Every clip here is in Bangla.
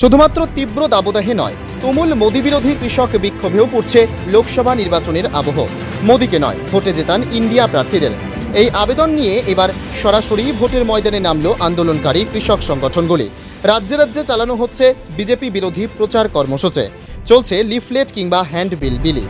শুধুমাত্র তীব্র দাবদাহে নয়, তুমুল মোদি বিরোধী কৃষক বিক্ষোভেও পড়ছে লোকসভা নির্বাচনের আবহ। মোদিকে নয়, ভোটে জেতান ইন্ডিয়া প্রার্থীদের। এই আবেদন নিয়ে এবার সরাসরি ভোটের ময়দানে নামল আন্দোলনকারী কৃষক সংগঠনগুলি। রাজ্যে রাজ্যে চালানো হচ্ছে বিজেপি বিরোধী প্রচার কর্মসূচি, চলছে লিফলেট কিংবা হ্যান্ডবিল বিলি,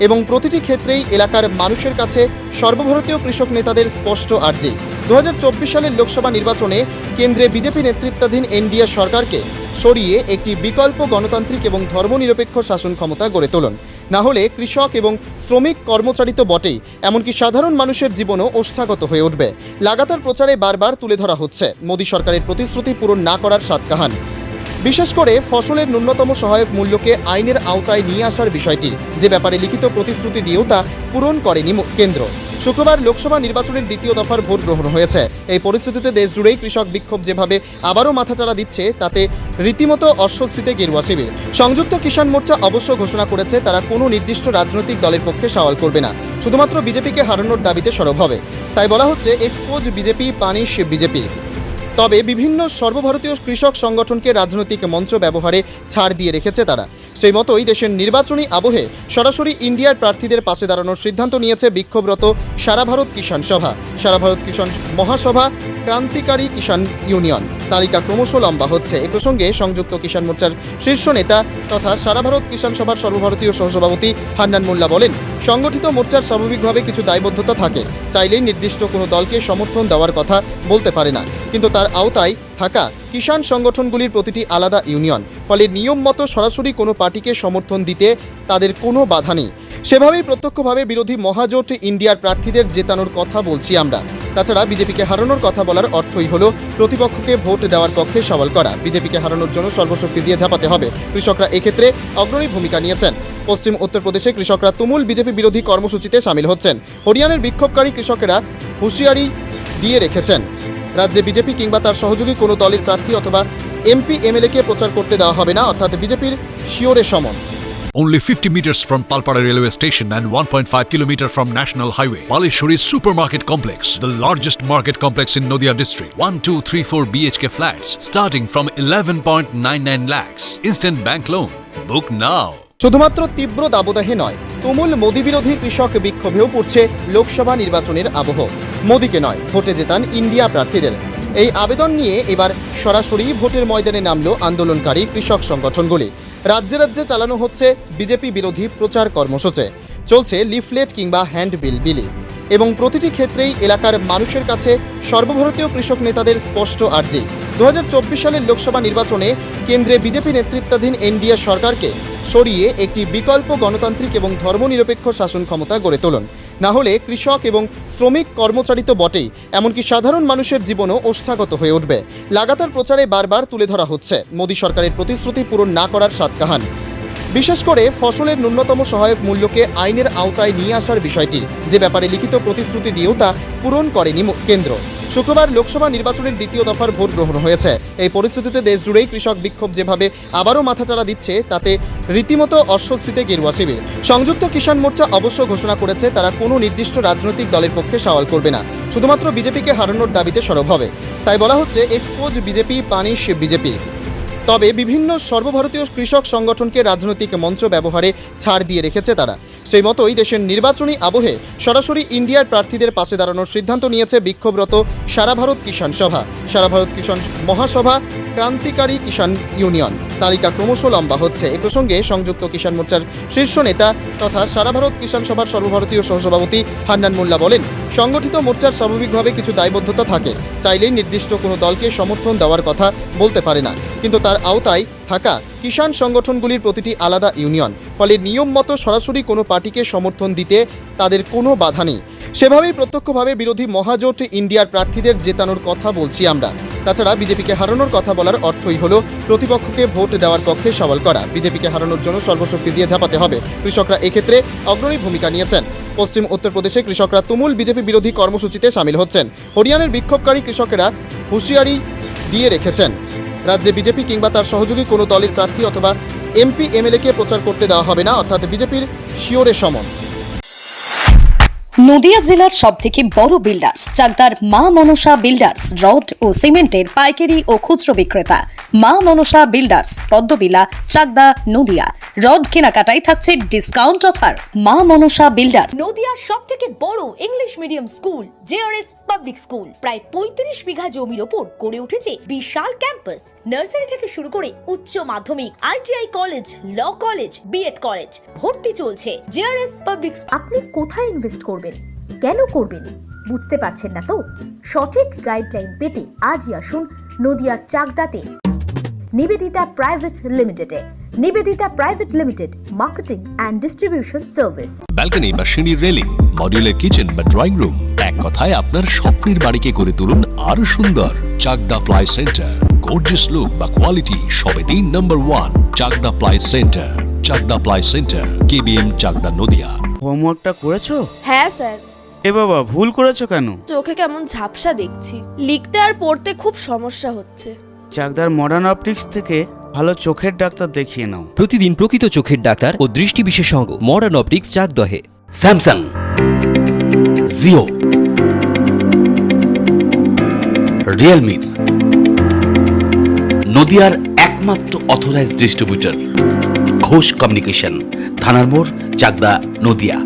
এবং প্রতিটি ক্ষেত্রেই এলাকার মানুষের কাছে সর্বভারতীয় কৃষক নেতাদের স্পষ্ট আর্জি 2024 সালের লোকসভা নির্বাচনে কেন্দ্রে বিজেপি নেতৃত্বাধীন এনডিএ সরকারকে সরিয়ে একটি বিকল্প গণতান্ত্রিক এবং ধর্মনিরপেক্ষ শাসন ক্ষমতা গড়ে তুলুন। না হলে কৃষক এবং শ্রমিক কর্মচারী তো বটেই, এমনকি সাধারণ মানুষের জীবনও ওষ্ঠাগত হয়ে উঠবে। লাগাতার প্রচারে বারবার তুলে ধরা হচ্ছে মোদী সরকারের প্রতিশ্রুতি পূরণ না করার সাতকাহান। বিশেষ করে ফসলের ন্যূনতম সহায়ক মূল্যকে আইনের আওতায় নিয়ে আসার বিষয়টি, যে ব্যাপারে লিখিত প্রতিশ্রুতি দিয়েও তা পূরণ করেনি কেন্দ্র। শুক্রবার লোকসভা নির্বাচনের দ্বিতীয় দফার ভোট গ্রহণ হয়েছে। এই পরিস্থিতিতে দেশ জুড়েই কৃষক বিক্ষোভ যেভাবে আবারও মাথাচাড়া দিচ্ছে, তাতে রীতিমতো অস্বস্তিতে গেরুয়া শিবির। সংযুক্ত কিষাণ মোর্চা অবশ্য ঘোষণা করেছে তারা কোনো নির্দিষ্ট রাজনৈতিক দলের পক্ষে সওয়াল করবে না, শুধুমাত্র বিজেপিকে হারানোর দাবিতে সরব হবে। তাই বলা হচ্ছে এক্সপোজ বিজেপি, পানিশ বিজেপি। তবে বিভিন্ন সর্বভারতীয় কৃষক সংগঠনকে রাজনৈতিক মঞ্চ ব্যবহারে ছাড় দিয়ে রেখেছে তারা। সেই মতোই দেশের নির্বাচনী আবহে সরাসরি ইন্ডিয়ার প্রার্থীদের পাশে দাঁড়ানোর সিদ্ধান্ত নিয়েছে বিক্ষোভরত সারা ভারত কিষাণ সভা, সারা ভারত কিষাণ মহাসভা, ক্রান্তিকারী কিষাণ ইউনিয়ন। তালিকা ক্রমশ লম্বা হচ্ছে। এ প্রসঙ্গে সংযুক্ত কিষাণ মোর্চার শীর্ষ নেতা তথা সারা ভারত কিষাণ সভার সর্বভারতীয় সহসভাপতি হান্নান মোল্লা বলেন, সংগঠিত মোর্চার স্বাভাবিকভাবে কিছু দায়বদ্ধতা থাকে, চাইলেই নির্দিষ্ট কোনো দলকে সমর্থন দেওয়ার কথা বলতে পারে না, কিন্তু তার আওতায় থাকা কিষাণ সংগঠনগুলির প্রতিটি আলাদা ইউনিয়ন, ফলে নিয়ম মতো সরাসরি কোনো পার্টিকে সমর্থন দিতে তাদের কোনো বাধা নেই। সেভাবেই প্রত্যক্ষভাবে বিরোধী মহাজোট ইন্ডিয়ার প্রার্থীদের জেতানোর কথা বলছি আমরা। তাছাড়া বিজেপিকে হারানোর কথা বলার অর্থই হলো প্রতিপক্ষকে ভোট দেওয়ার পক্ষে সওয়াল করা। বিজেপিকে হারানোর জন্য সর্বশক্তি দিয়ে ঝাঁপাতে হবে। কৃষকরা এক্ষেত্রে অগ্রণী ভূমিকা নিয়েছেন। পশ্চিম উত্তরপ্রদেশে কৃষকরা তুমুল বিজেপি বিরোধী কর্মসূচিতে সামিল হচ্ছেন। হরিয়ানার বিক্ষোভকারী কৃষকেরা হুঁশিয়ারি দিয়ে রেখেছেন, রাজ্যে বিজেপি কিংবা তার সহযোগী কোনো দলের প্রার্থী অথবা এমপি এমএলএকে প্রচার করতে দেওয়া হবে না, অর্থাৎ বিজেপির শিওরে সমন। Only 50 meters from Palpara railway station and 1.5 kilometer from National Highway, Palishuri Supermarket Complex, the largest market complex in Nadia district. 1, 2, 3, 4 BHK flats starting from 11.99 lakhs. Instant bank loan. Book now. শুধুমাত্র তীব্র দাবদাহে নয়, তুমুল মোদি বিরোধী কৃষক বিক্ষোভেও পড়ছে লোকসভা নির্বাচনের আবহ। মোদিকে নয়, ভোটে জেতান ইন্ডিয়া প্রার্থীদের। এই আবেদন নিয়ে এবার সরাসরি ভোটের ময়দানে নামল আন্দোলনকারী কৃষক সংগঠনগুলি। রাজ্যে রাজ্যে চালানো হচ্ছে বিজেপি বিরোধী প্রচার কর্মসূচি, চলছে লিফলেট কিংবা হ্যান্ডবিল বিলি, এবং প্রতিটি ক্ষেত্রেই এলাকার মানুষের কাছে সর্বভারতীয় কৃষক নেতাদের স্পষ্ট আর্জি 2024 সালের লোকসভা নির্বাচনে কেন্দ্রে বিজেপি নেতৃত্বাধীন এনডিএ সরকারকে সরিয়ে একটি বিকল্প গণতান্ত্রিক এবং ধর্মনিরপেক্ষ শাসন ক্ষমতা গড়ে তুলুন। না হলে কৃষক এবং শ্রমিক কর্মচারী তো বটেই, এমনকি সাধারণ মানুষের জীবনও ওষ্ঠাগত হয়ে উঠবে। লাগাতার প্রচারে বারবার তুলে ধরা হচ্ছে মোদী সরকারের প্রতিশ্রুতি পূরণ না করার সাতকাহান। বিশেষ করে ফসলের ন্যূনতম সহায়ক মূল্যকে আইনের আওতায় নিয়ে আসার বিষয়টি, যে ব্যাপারে লিখিত প্রতিশ্রুতি দিয়েও তা পূরণ করেনি কেন্দ্র। শুক্রবার লোকসভা নির্বাচনের দ্বিতীয় দফার ভোট গ্রহণ হয়েছে। এই পরিস্থিতিতে দেশ জুড়েই কৃষক বিক্ষোভ যেভাবে আবারও মাথাচাড়া দিচ্ছে, তাতে রীতিমতো অস্বস্তিতে গেরুয়া শিবির। সংযুক্ত কিষাণ মোর্চা অবশ্য ঘোষণা করেছে তারা কোনো নির্দিষ্ট রাজনৈতিক দলের পক্ষে সওয়াল করবে না, শুধুমাত্র বিজেপিকে হারানোর দাবিতে সরব হবে। তাই বলা হচ্ছে এক্সপোজ বিজেপি, পানিশ বিজেপি। তবে বিভিন্ন সর্বভারতীয় কৃষক সংগঠনকে রাজনৈতিক মঞ্চ ব্যবহারে ছাড় দিয়ে রেখেছে তারা। সেই মতোই দেশের নির্বাচনী আবহে সরাসরি ইন্ডিয়ার প্রার্থীদের পাশে দাঁড়ানোর সিদ্ধান্ত নিয়েছে বিক্ষোভরত সারা ভারত কিষাণ সভা, সারা ভারত কিষাণ মহাসভা, ক্রান্তিকারী কিষাণ ইউনিয়ন। তালিকা ক্রমশ লম্বা হচ্ছে। এ প্রসঙ্গে সংযুক্ত কিষাণ মোর্চার শীর্ষ নেতা তথা সারা ভারত কিষাণ সভার সর্বভারতীয় সহসভাপতি হান্নান মোল্লা বলেন, সংগঠিত মোর্চার স্বাভাবিকভাবে কিছু দায়বদ্ধতা থাকে, চাইলেই নির্দিষ্ট কোনো দলকে সমর্থন দেওয়ার কথা বলতে পারে না, কিন্তু তার আওতায় থাকা কিষাণ সংগঠনগুলির প্রতিটি আলাদা ইউনিয়ন, ফলে নিয়ম মতো সরাসরি কোনো পার্টিকে সমর্থন দিতে তাদের কোনো বাধা নেই। সেভাবেই প্রত্যক্ষভাবে বিরোধী মহাজোট ইন্ডিয়ার প্রার্থীদের জেতানোর কথা বলছি আমরা। তাছাড়া বিজেপিকে হারানোর কথা বলার অর্থই হলো প্রতিপক্ষকে ভোট দেওয়ার পক্ষে সওয়াল করা। বিজেপিকে হারানোর জন্য সর্বশক্তি দিয়ে ঝাঁপাতে হবে। কৃষকরা এক্ষেত্রে অগ্রণী ভূমিকা নিয়েছেন। পশ্চিম উত্তরপ্রদেশে কৃষকরা তুমুল বিজেপি বিরোধী কর্মসূচিতে সামিল হচ্ছেন। হরিয়ানার বিক্ষোভকারী কৃষকেরা হুঁশিয়ারি দিয়ে রেখেছেন, রাজ্যে বিজেপি কিংবা তার সহযোগী কোনো দলের প্রার্থী অথবা এমপি এমএলএকে প্রচার করতে দেওয়া হবে না, অর্থাৎ বিজেপির শিওরে সমন। নদিয়া জেলার সবথেকে বড় বিল্ডার্স চাকদার মা মনসা বিল্ডার্স রড ও সিমেন্টের পাইকারি ও খুচরো বিক্রেতা। মা মনসা বিল্ডার্স পদ্মবিলা চাকদা নদিয়া। রড কেনাকাটায় থাকছে ডিসকাউন্ট অফার। মা মনসা বিল্ডার্স নদিয়ার সবথেকে বড় English medium school JRS public school প্রায় 35 বিঘা জমির ওপর গড়ে উঠেছে বিশাল ক্যাম্পাস। নার্সারি থেকে শুরু করে উচ্চ মাধ্যমিক, ITI college, law college, BEd college ভর্তি চলছে। JRS public. আপনি কোথায় ইনভেস্ট করবেন, কেন করবেন বুঝতে পারছেন না তো? সঠিক গাইডলাইন পেতে আজই আসুন নদিয়ার চাকদাতে নিবেদিতা প্রাইভেট লিমিটেডে। Nivedita private limited, marketing and distribution service. Balcony বা সিঁড়ির রেলিং, মডিউলার কিচেন বা ড্রয়িং রুম, এক কথায় আপনার স্বপ্নের বাড়িকে করে তুলুন আরো সুন্দর। Chakdaha ply centre, gorgeous look বা কোয়ালিটি সবে 3 number 1 Chakdaha ply centre. Chakdaha ply centre, KBM Chakdaha Nadia. হোমওয়ার্কটা করেছো? হ্যাঁ স্যার। এ বাবা, ভুল করেছো কেন? চোখে কেমন ঝাপসা দেখছি, লিখতে আর পড়তে খুব সমস্যা হচ্ছে। চাকদার মডার্ন অপটিক্স থেকে ভালো চোখের ডাক্তার দেখিয়ে নাও। প্রতিদিন প্রকৃত চোখের ডাক্তার ও দৃষ্টি বিশেষজ্ঞ মডার্ন অপটিক্স চাকদহে। স্যামসাং, জিও, রিয়েলমি, নদিয়ার একমাত্র অথরাইজড ডিস্ট্রিবিউটর ঘোষ কমিউনিকেশন, থানার মোড়, চাকদা, নদিয়া।